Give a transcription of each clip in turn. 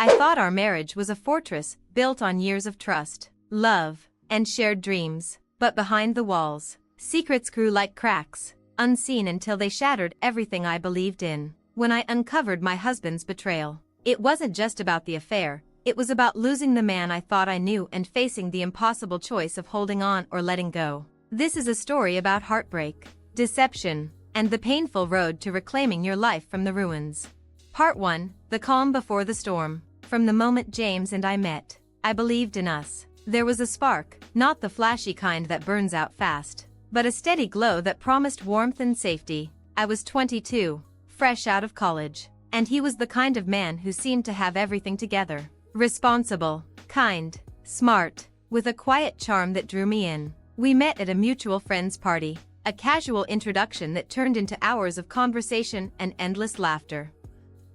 I thought our marriage was a fortress built on years of trust, love, and shared dreams. But behind the walls, secrets grew like cracks, unseen until they shattered everything I believed in. When I uncovered my husband's betrayal, it wasn't just about the affair, it was about losing the man I thought I knew and facing the impossible choice of holding on or letting go. This is a story about heartbreak, deception, and the painful road to reclaiming your life from the ruins. Part 1, The Calm Before the Storm. From the moment James and I met, I believed in us. There was a spark, not the flashy kind that burns out fast, but a steady glow that promised warmth and safety. I was 22, fresh out of college, and he was the kind of man who seemed to have everything together. Responsible, kind, smart, with a quiet charm that drew me in. We met at a mutual friend's party, a casual introduction that turned into hours of conversation and endless laughter.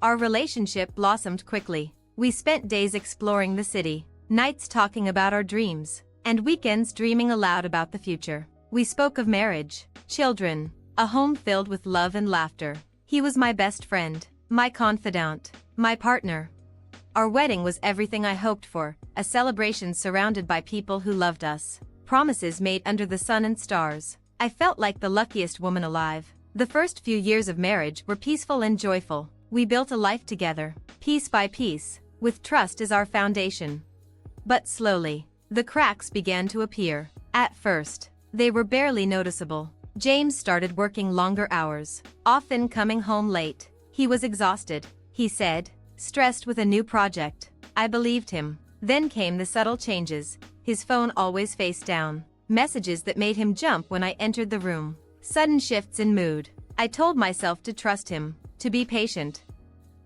Our relationship blossomed quickly. We spent days exploring the city, nights talking about our dreams, and weekends dreaming aloud about the future. We spoke of marriage, children, a home filled with love and laughter. He was my best friend, my confidant, my partner. Our wedding was everything I hoped for, a celebration surrounded by people who loved us, promises made under the sun and stars. I felt like the luckiest woman alive. The first few years of marriage were peaceful and joyful. We built a life together, piece by piece, with trust as our foundation. But slowly, the cracks began to appear. At first, they were barely noticeable. James started working longer hours, often coming home late. He was exhausted, he said, stressed with a new project. I believed him. Then came the subtle changes. His phone always face down. Messages that made him jump when I entered the room. Sudden shifts in mood. I told myself to trust him, to be patient.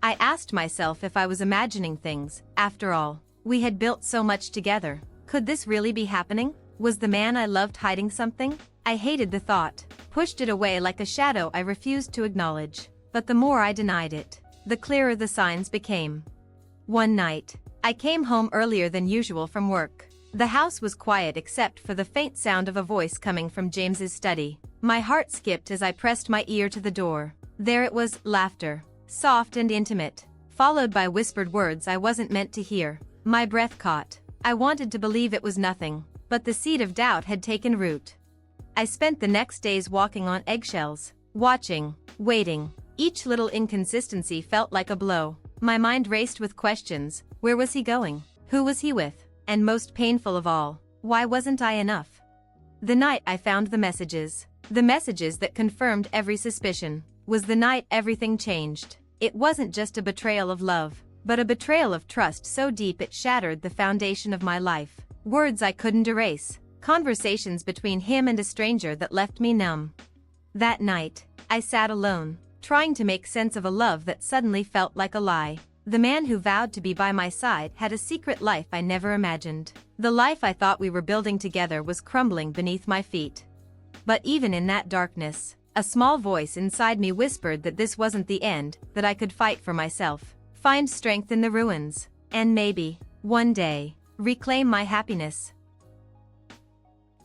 I asked myself if I was imagining things. After all, we had built so much together. Could this really be happening? Was the man I loved hiding something? I hated the thought, pushed it away like a shadow I refused to acknowledge. But the more I denied it, the clearer the signs became. One night, I came home earlier than usual from work. The house was quiet except for the faint sound of a voice coming from James's study. My heart skipped as I pressed my ear to the door. There it was, laughter, soft and intimate, followed by whispered words I wasn't meant to hear. My breath caught. I wanted to believe it was nothing, but the seed of doubt had taken root. I spent the next days walking on eggshells, watching, waiting. Each little inconsistency felt like a blow. My mind raced with questions. Where was he going? Who was he with? And most painful of all, why wasn't I enough? The night I found the messages that confirmed every suspicion, was the night everything changed. It wasn't just a betrayal of love, but a betrayal of trust so deep it shattered the foundation of my life. Words I couldn't erase, conversations between him and a stranger that left me numb. That night, I sat alone, trying to make sense of a love that suddenly felt like a lie. The man who vowed to be by my side had a secret life I never imagined. The life I thought we were building together was crumbling beneath my feet. But even in that darkness, a small voice inside me whispered that this wasn't the end, that I could fight for myself, find strength in the ruins, and maybe, one day, reclaim my happiness.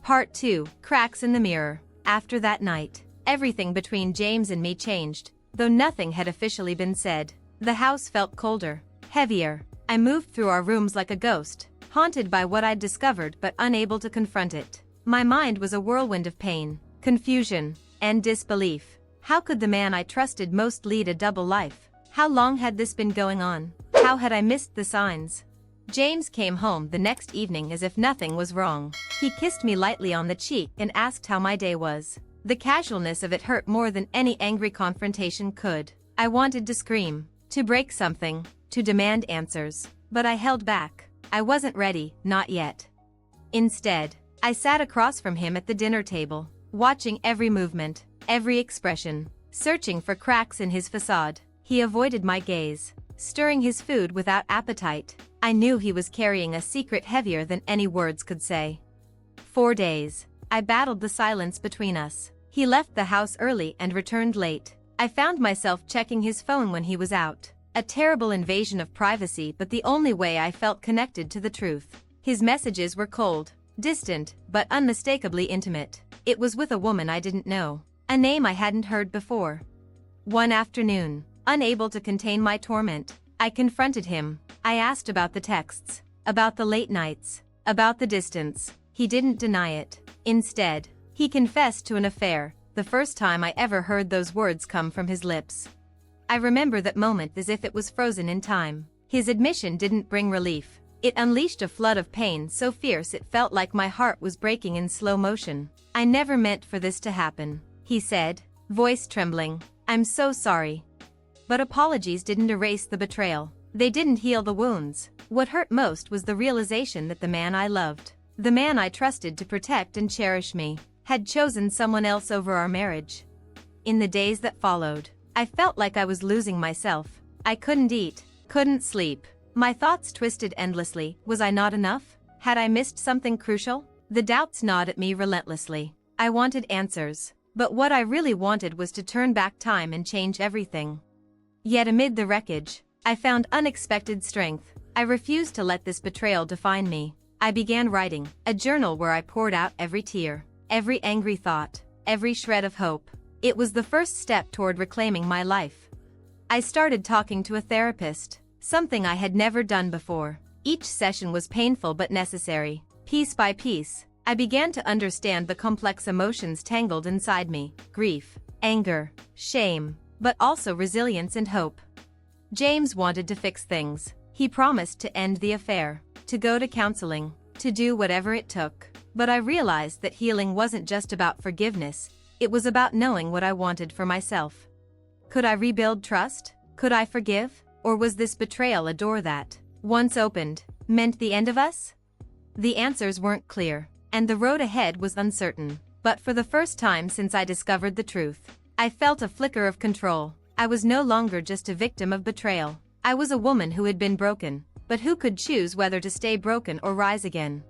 Part 2, Cracks in the Mirror. After that night, everything between James and me changed, though nothing had officially been said. The house felt colder, heavier. I moved through our rooms like a ghost, haunted by what I'd discovered but unable to confront it. My mind was a whirlwind of pain, confusion, and disbelief. How could the man I trusted most lead a double life? How long had this been going on? How had I missed the signs? James came home the next evening as if nothing was wrong. He kissed me lightly on the cheek and asked how my day was. The casualness of it hurt more than any angry confrontation could. I wanted to scream, to break something, to demand answers, but I held back. I wasn't ready, not yet. Instead, I sat across from him at the dinner table, watching every movement, every expression, searching for cracks in his facade. He avoided my gaze, stirring his food without appetite. I knew he was carrying a secret heavier than any words could say. 4 days, I battled the silence between us. He left the house early and returned late. I found myself checking his phone when he was out. A terrible invasion of privacy, but the only way I felt connected to the truth. His messages were cold, distant, but unmistakably intimate. It was with a woman I didn't know, a name I hadn't heard before. One afternoon, unable to contain my torment, I confronted him. I asked about the texts, about the late nights, about the distance. He didn't deny it. Instead, he confessed to an affair, the first time I ever heard those words come from his lips. I remember that moment as if it was frozen in time. His admission didn't bring relief. It unleashed a flood of pain so fierce it felt like my heart was breaking in slow motion. "I never meant for this to happen," he said, voice trembling. "I'm so sorry." But apologies didn't erase the betrayal. They didn't heal the wounds. What hurt most was the realization that the man I loved, the man I trusted to protect and cherish me, had chosen someone else over our marriage. In the days that followed, I felt like I was losing myself. I couldn't eat, couldn't sleep. My thoughts twisted endlessly. Was I not enough? Had I missed something crucial? The doubts gnawed at me relentlessly. I wanted answers, but what I really wanted was to turn back time and change everything. Yet amid the wreckage, I found unexpected strength. I refused to let this betrayal define me. I began writing, a journal where I poured out every tear, every angry thought, every shred of hope. It was the first step toward reclaiming my life. I started talking to a therapist, something I had never done before. Each session was painful but necessary. Piece by piece, I began to understand the complex emotions tangled inside me: grief, anger, shame, but also resilience and hope. James wanted to fix things. He promised to end the affair, to go to counseling, to do whatever it took. But I realized that healing wasn't just about forgiveness, it was about knowing what I wanted for myself. Could I rebuild trust? Could I forgive? Or was this betrayal a door that, once opened, meant the end of us? The answers weren't clear, and the road ahead was uncertain. But for the first time since I discovered the truth, I felt a flicker of control. I was no longer just a victim of betrayal. I was a woman who had been broken, but who could choose whether to stay broken or rise again.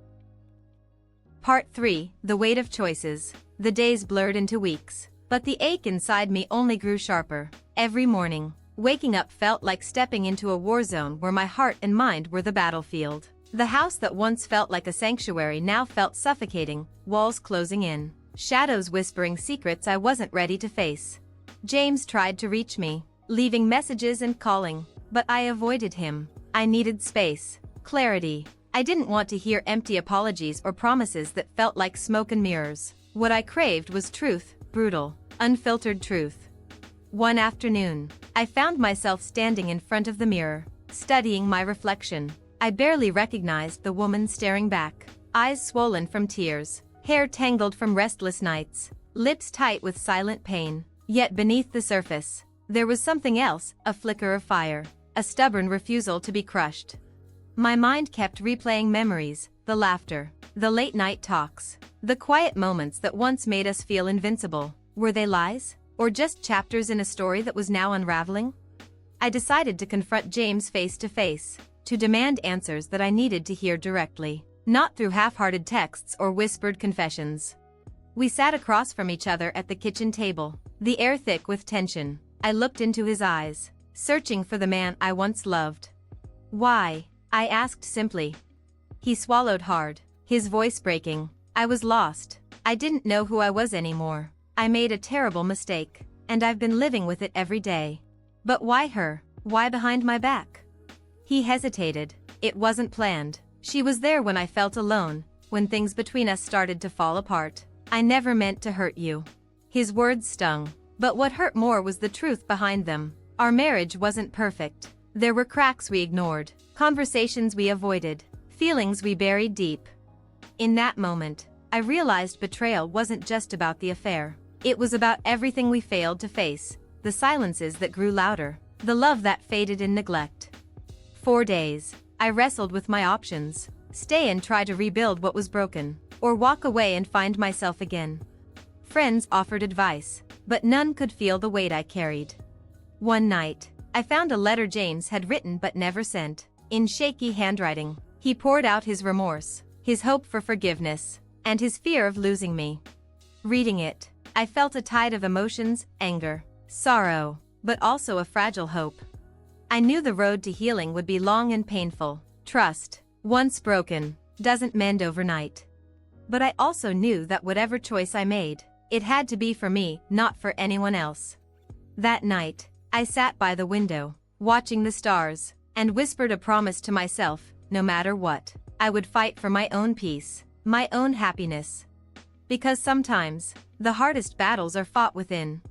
Part 3, The Weight of Choices. The days blurred into weeks, but the ache inside me only grew sharper. Every morning, waking up felt like stepping into a war zone where my heart and mind were the battlefield. The house that once felt like a sanctuary now felt suffocating, walls closing in, shadows whispering secrets I wasn't ready to face. James tried to reach me, leaving messages and calling, but I avoided him. I needed space, clarity. I didn't want to hear empty apologies or promises that felt like smoke and mirrors. What I craved was truth, brutal, unfiltered truth. One afternoon, I found myself standing in front of the mirror, studying my reflection. I barely recognized the woman staring back, eyes swollen from tears, hair tangled from restless nights, lips tight with silent pain. Yet beneath the surface, there was something else, a flicker of fire, a stubborn refusal to be crushed. My mind kept replaying memories, the laughter, the late-night talks, the quiet moments that once made us feel invincible. Were they lies, or just chapters in a story that was now unraveling? I decided to confront James face to face, to demand answers that I needed to hear directly, not through half-hearted texts or whispered confessions. We sat across from each other at the kitchen table, the air thick with tension. I looked into his eyes, searching for the man I once loved. "Why?" I asked simply. He swallowed hard, his voice breaking. I was lost. I didn't know who I was anymore. I made a terrible mistake, and I've been living with it every day. But why her? Why behind my back? He hesitated. It wasn't planned. She was there when I felt alone, when things between us started to fall apart. "I never meant to hurt you." His words stung, but what hurt more was the truth behind them. Our marriage wasn't perfect. There were cracks we ignored, conversations we avoided, feelings we buried deep. In that moment, I realized betrayal wasn't just about the affair. It was about everything we failed to face, the silences that grew louder, the love that faded in neglect. For days, I wrestled with my options: stay and try to rebuild what was broken, or walk away and find myself again. Friends offered advice, but none could feel the weight I carried. One night, I found a letter James had written but never sent. In shaky handwriting, he poured out his remorse, his hope for forgiveness, and his fear of losing me. Reading it, I felt a tide of emotions: anger, sorrow, but also a fragile hope. I knew the road to healing would be long and painful. Trust, once broken, doesn't mend overnight. But I also knew that whatever choice I made, it had to be for me, not for anyone else. That night, I sat by the window, watching the stars, and whispered a promise to myself, no matter what, I would fight for my own peace, my own happiness. Because sometimes, the hardest battles are fought within.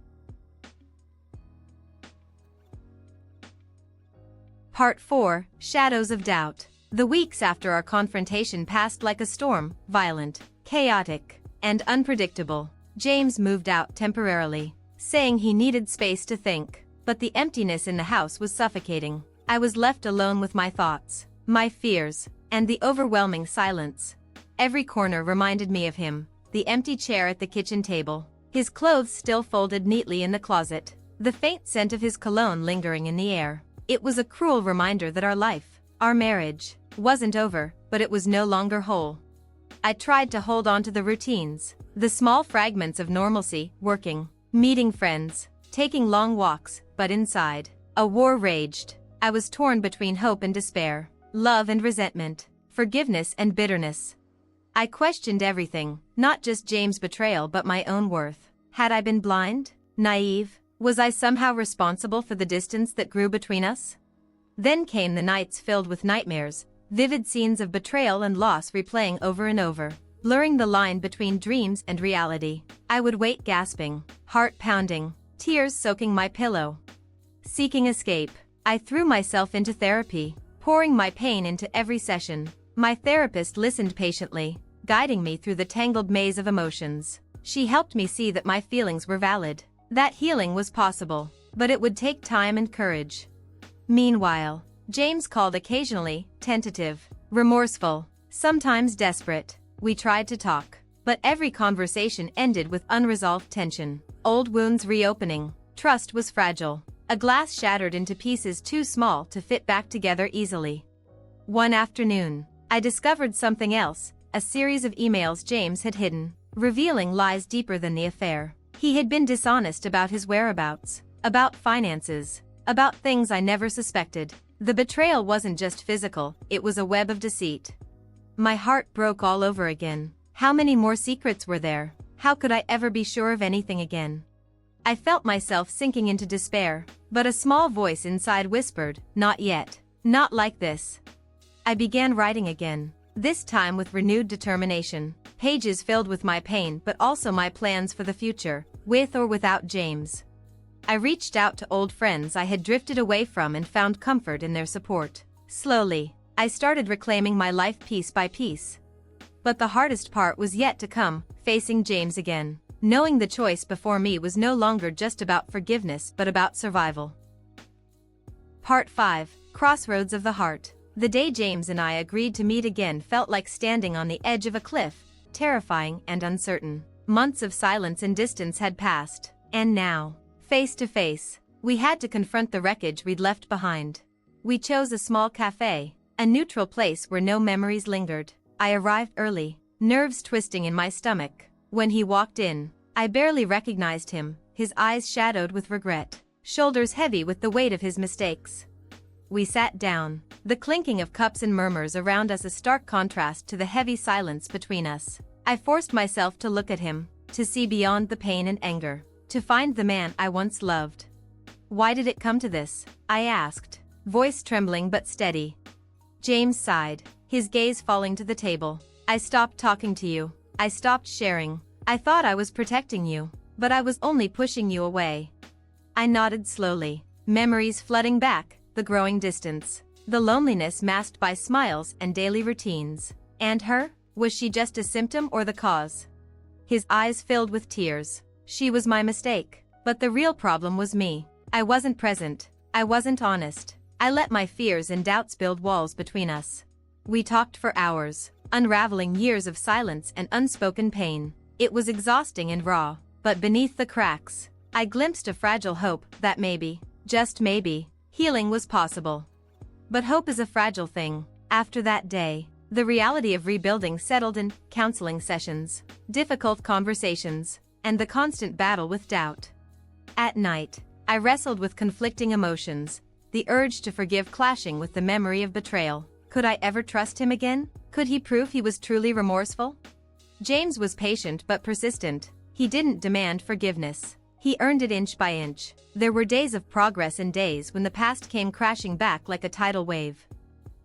Part 4, Shadows of Doubt. The weeks after our confrontation passed like a storm, violent, chaotic, and unpredictable. James moved out temporarily, saying he needed space to think, but the emptiness in the house was suffocating. I was left alone with my thoughts, my fears, and the overwhelming silence. Every corner reminded me of him, the empty chair at the kitchen table, his clothes still folded neatly in the closet, the faint scent of his cologne lingering in the air. It was a cruel reminder that our life, our marriage, wasn't over, but it was no longer whole. I tried to hold on to the routines, the small fragments of normalcy, working, meeting friends, taking long walks, but inside, a war raged. I was torn between hope and despair, love and resentment, forgiveness and bitterness. I questioned everything, not just James' betrayal but my own worth. Had I been blind? Naive? Was I somehow responsible for the distance that grew between us? Then came the nights filled with nightmares, vivid scenes of betrayal and loss replaying over and over, blurring the line between dreams and reality. I would wake gasping, heart pounding, tears soaking my pillow. Seeking escape, I threw myself into therapy, pouring my pain into every session. My therapist listened patiently, guiding me through the tangled maze of emotions. She helped me see that my feelings were valid, that healing was possible, but it would take time and courage. Meanwhile, James called occasionally, tentative, remorseful, sometimes desperate. We tried to talk, but every conversation ended with unresolved tension, old wounds reopening. Trust was fragile, a glass shattered into pieces too small to fit back together easily. One afternoon, I discovered something else, a series of emails James had hidden, revealing lies deeper than the affair. He had been dishonest about his whereabouts, about finances, about things I never suspected. The betrayal wasn't just physical, it was a web of deceit. My heart broke all over again. How many more secrets were there? How could I ever be sure of anything again? I felt myself sinking into despair, but a small voice inside whispered, "Not yet. Not like this." I began writing again, this time with renewed determination, pages filled with my pain but also my plans for the future, with or without James. I reached out to old friends I had drifted away from and found comfort in their support. Slowly, I started reclaiming my life piece by piece. But the hardest part was yet to come, facing James again, knowing the choice before me was no longer just about forgiveness but about survival. Part 5, Crossroads of the Heart. The day James and I agreed to meet again felt like standing on the edge of a cliff, terrifying and uncertain. Months of silence and distance had passed, and now, face to face, we had to confront the wreckage we'd left behind. We chose a small cafe, a neutral place where no memories lingered. I arrived early, nerves twisting in my stomach. When he walked in, I barely recognized him, his eyes shadowed with regret, shoulders heavy with the weight of his mistakes. We sat down, the clinking of cups and murmurs around us a stark contrast to the heavy silence between us. I forced myself to look at him, to see beyond the pain and anger, to find the man I once loved. "Why did it come to this?" I asked, voice trembling but steady. James sighed, his gaze falling to the table. "I stopped talking to you. I stopped sharing. I thought I was protecting you, but I was only pushing you away." I nodded slowly, memories flooding back, the growing distance, the loneliness masked by smiles and daily routines. And her? Was she just a symptom or the cause? His eyes filled with tears. She was my mistake, but the real problem was me. I wasn't present. I wasn't honest. I let my fears and doubts build walls between us. We talked for hours, unraveling years of silence and unspoken pain. It was exhausting and raw, but beneath the cracks, I glimpsed a fragile hope that maybe, just maybe, healing was possible. But hope is a fragile thing. After that day, the reality of rebuilding settled in: counseling sessions, difficult conversations, and the constant battle with doubt. At night, I wrestled with conflicting emotions, the urge to forgive clashing with the memory of betrayal. Could I ever trust him again? Could he prove he was truly remorseful? James was patient but persistent. He didn't demand forgiveness. He earned it inch by inch. There were days of progress and days when the past came crashing back like a tidal wave.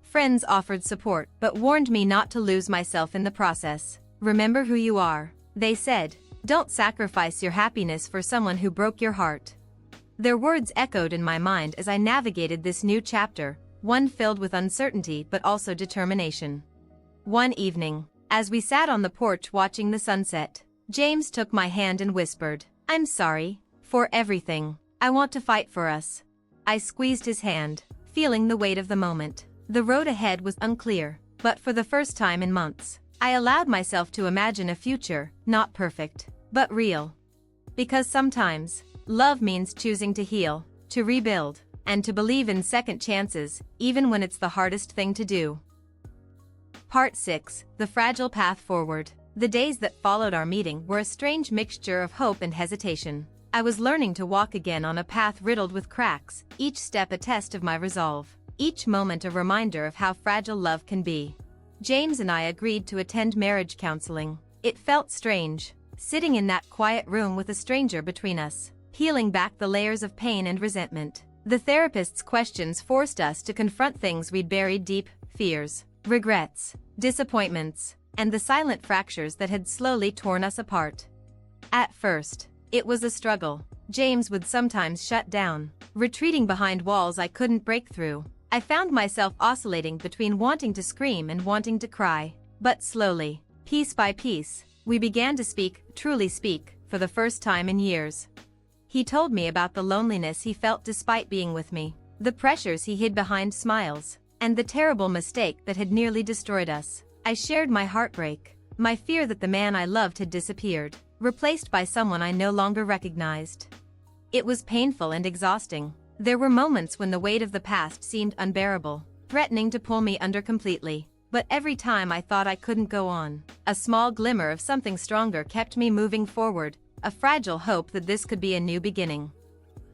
Friends offered support but warned me not to lose myself in the process. Remember who you are, they said. Don't sacrifice your happiness for someone who broke your heart. Their words echoed in my mind as I navigated this new chapter, one filled with uncertainty but also determination. One evening, as we sat on the porch watching the sunset, James took my hand and whispered, "I'm sorry for everything. I want to fight for us." I squeezed his hand, feeling the weight of the moment. The road ahead was unclear, but for the first time in months, I allowed myself to imagine a future, not perfect, but real. Because sometimes, love means choosing to heal, to rebuild, and to believe in second chances, even when it's the hardest thing to do. Part 6, The Fragile Path Forward. The days that followed our meeting were a strange mixture of hope and hesitation. I was learning to walk again on a path riddled with cracks, each step a test of my resolve, each moment a reminder of how fragile love can be. James and I agreed to attend marriage counseling. It felt strange, sitting in that quiet room with a stranger between us, peeling back the layers of pain and resentment. The therapist's questions forced us to confront things we'd buried deep: fears, regrets, disappointments, and the silent fractures that had slowly torn us apart. At first, it was a struggle. James would sometimes shut down, retreating behind walls I couldn't break through. I found myself oscillating between wanting to scream and wanting to cry. But slowly, piece by piece, we began to speak, truly speak, for the first time in years. He told me about the loneliness he felt despite being with me, the pressures he hid behind smiles, and the terrible mistake that had nearly destroyed us. I shared my heartbreak, my fear that the man I loved had disappeared, replaced by someone I no longer recognized. It was painful and exhausting. There were moments when the weight of the past seemed unbearable, threatening to pull me under completely. But every time I thought I couldn't go on, a small glimmer of something stronger kept me moving forward, a fragile hope that this could be a new beginning.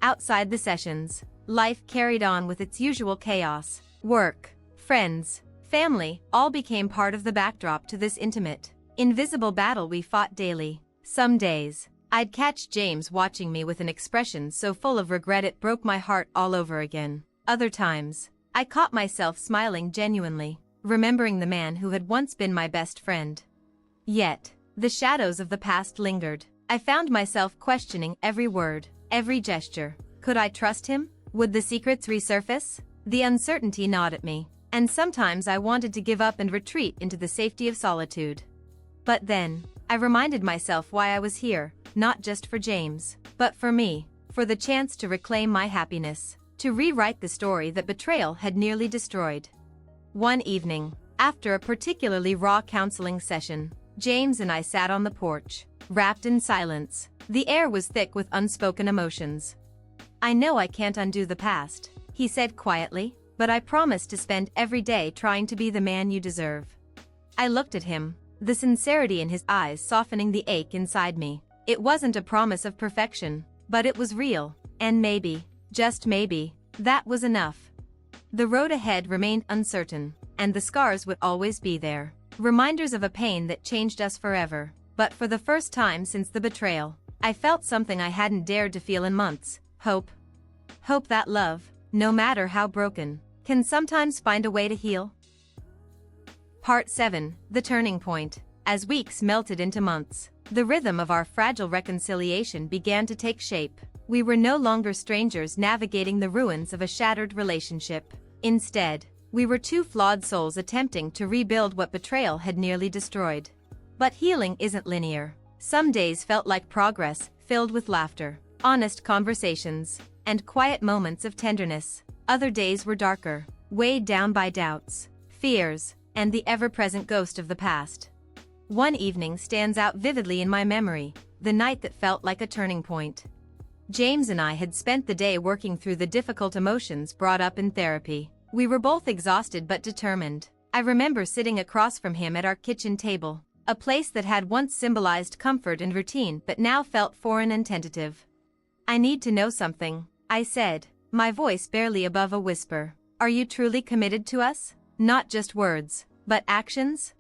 Outside the sessions, life carried on with its usual chaos. Work, friends, family, all became part of the backdrop to this intimate, invisible battle we fought daily. Some days, I'd catch James watching me with an expression so full of regret it broke my heart all over again. Other times, I caught myself smiling genuinely, remembering the man who had once been my best friend. Yet, the shadows of the past lingered. I found myself questioning every word, every gesture. Could I trust him? Would the secrets resurface? The uncertainty gnawed at me, and sometimes I wanted to give up and retreat into the safety of solitude. But then, I reminded myself why I was here, not just for James, but for me, for the chance to reclaim my happiness, to rewrite the story that betrayal had nearly destroyed. One evening, after a particularly raw counseling session, James and I sat on the porch, wrapped in silence. The air was thick with unspoken emotions. "I know I can't undo the past," he said quietly, "but I promise to spend every day trying to be the man you deserve." I looked at him, the sincerity in his eyes softening the ache inside me. It wasn't a promise of perfection, but it was real, and maybe, just maybe, that was enough. The road ahead remained uncertain, and the scars would always be there, reminders of a pain that changed us forever. But for the first time since the betrayal, I felt something I hadn't dared to feel in months: hope. Hope that love, no matter how broken, can sometimes find a way to heal. Part 7, The Turning Point. As weeks melted into months, the rhythm of our fragile reconciliation began to take shape. We were no longer strangers navigating the ruins of a shattered relationship. Instead, we were two flawed souls attempting to rebuild what betrayal had nearly destroyed. But healing isn't linear. Some days felt like progress, filled with laughter, honest conversations, and quiet moments of tenderness. Other days were darker, weighed down by doubts, fears, and the ever-present ghost of the past. One evening stands out vividly in my memory, the night that felt like a turning point. James and I had spent the day working through the difficult emotions brought up in therapy. We were both exhausted but determined. I remember sitting across from him at our kitchen table, a place that had once symbolized comfort and routine but now felt foreign and tentative. "I need to know something," I said, my voice barely above a whisper. "Are you truly committed to us? Not just words, but actions?"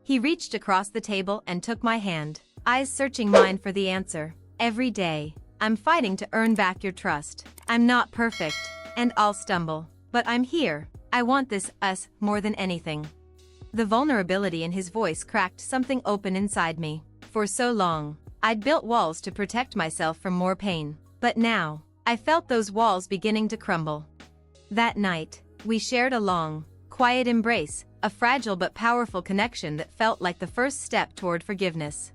He reached across the table and took my hand, eyes searching mine for the answer. "Every day," I'm fighting to earn back your trust. I'm not perfect, and I'll stumble. But I'm here. I want this, us, more than anything." The vulnerability in his voice cracked something open inside me. For so long, I'd built walls to protect myself from more pain. But now, I felt those walls beginning to crumble. That night, we shared a long, quiet embrace, a fragile but powerful connection that felt like the first step toward forgiveness.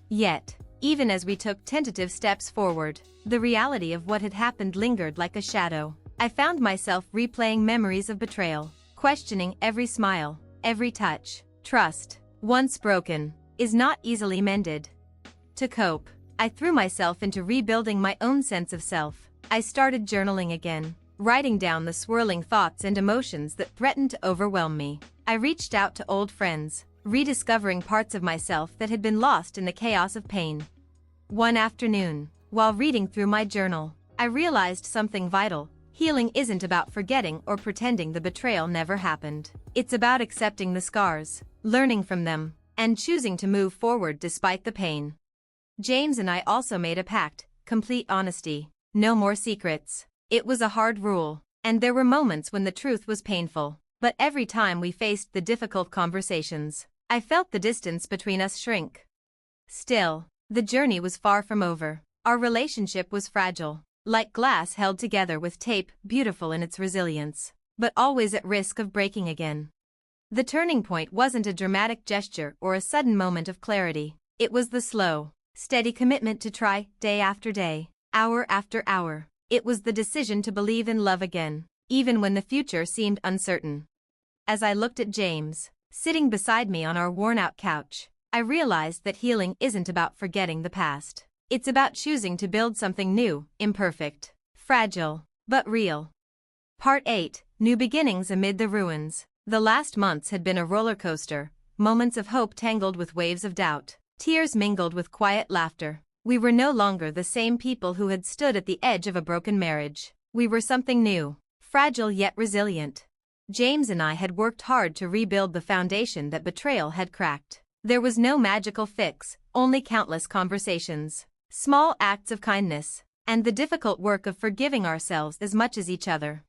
Yet, even as we took tentative steps forward, the reality of what had happened lingered like a shadow. I found myself replaying memories of betrayal, questioning every smile, every touch. Trust, once broken, is not easily mended. To cope, I threw myself into rebuilding my own sense of self. I started journaling again, writing down the swirling thoughts and emotions that threatened to overwhelm me. I reached out to old friends, rediscovering parts of myself that had been lost in the chaos of pain. One afternoon, while reading through my journal, I realized something vital. Healing isn't about forgetting or pretending the betrayal never happened. It's about accepting the scars, learning from them, and choosing to move forward despite the pain. James and I also made a pact: complete honesty, no more secrets. It was a hard rule, and there were moments when the truth was painful. But every time we faced the difficult conversations, I felt the distance between us shrink. Still, the journey was far from over. Our relationship was fragile, like glass held together with tape, beautiful in its resilience, but always at risk of breaking again. The turning point wasn't a dramatic gesture or a sudden moment of clarity. It was the slow, steady commitment to try, day after day, hour after hour. It was the decision to believe in love again, even when the future seemed uncertain. As I looked at James, sitting beside me on our worn-out couch, I realized that healing isn't about forgetting the past. It's about choosing to build something new, imperfect, fragile, but real. Part 8: New Beginnings Amid the Ruins. The last months had been a roller coaster, moments of hope tangled with waves of doubt, tears mingled with quiet laughter. We were no longer the same people who had stood at the edge of a broken marriage. We were something new, fragile yet resilient. James and I had worked hard to rebuild the foundation that betrayal had cracked. There was no magical fix, only countless conversations, small acts of kindness, and the difficult work of forgiving ourselves as much as each other.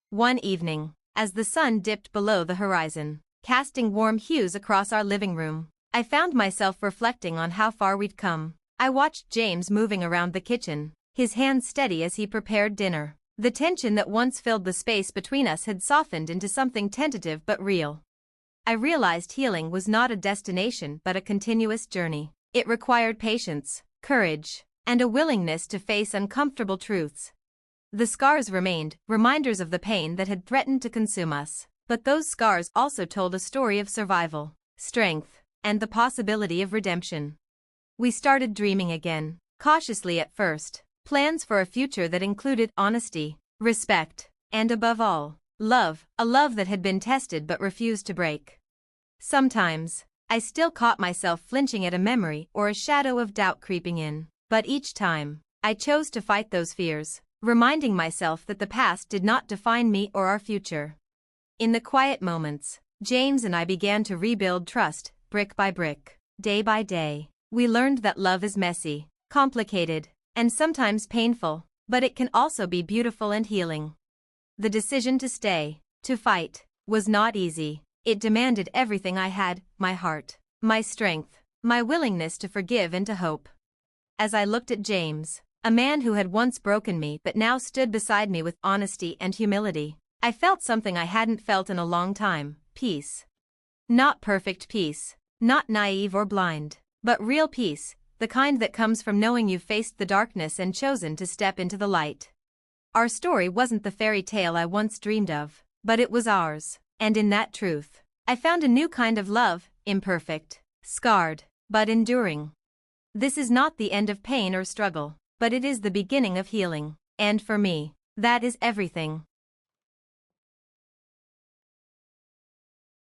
One evening, as the sun dipped below the horizon, casting warm hues across our living room, I found myself reflecting on how far we'd come. I watched James moving around the kitchen, his hands steady as he prepared dinner. The tension that once filled the space between us had softened into something tentative but real. I realized healing was not a destination but a continuous journey. It required patience, courage, and a willingness to face uncomfortable truths. The scars remained, reminders of the pain that had threatened to consume us. But those scars also told a story of survival, strength, and the possibility of redemption. We started dreaming again, cautiously at first, plans for a future that included honesty, respect, and above all, love, a love that had been tested but refused to break. Sometimes, I still caught myself flinching at a memory or a shadow of doubt creeping in, but each time, I chose to fight those fears, reminding myself that the past did not define me or our future. In the quiet moments, James and I began to rebuild trust, brick by brick, day by day. We learned that love is messy, complicated, and sometimes painful, but it can also be beautiful and healing. The decision to stay, to fight, was not easy. It demanded everything I had: my heart, my strength, my willingness to forgive and to hope. As I looked at James, a man who had once broken me but now stood beside me with honesty and humility, I felt something I hadn't felt in a long time: peace. Not perfect peace, not naive or blind, but real peace, the kind that comes from knowing you've faced the darkness and chosen to step into the light. Our story wasn't the fairy tale I once dreamed of, but it was ours, and in that truth, I found a new kind of love, imperfect, scarred, but enduring. This is not the end of pain or struggle, but it is the beginning of healing, and for me, that is everything.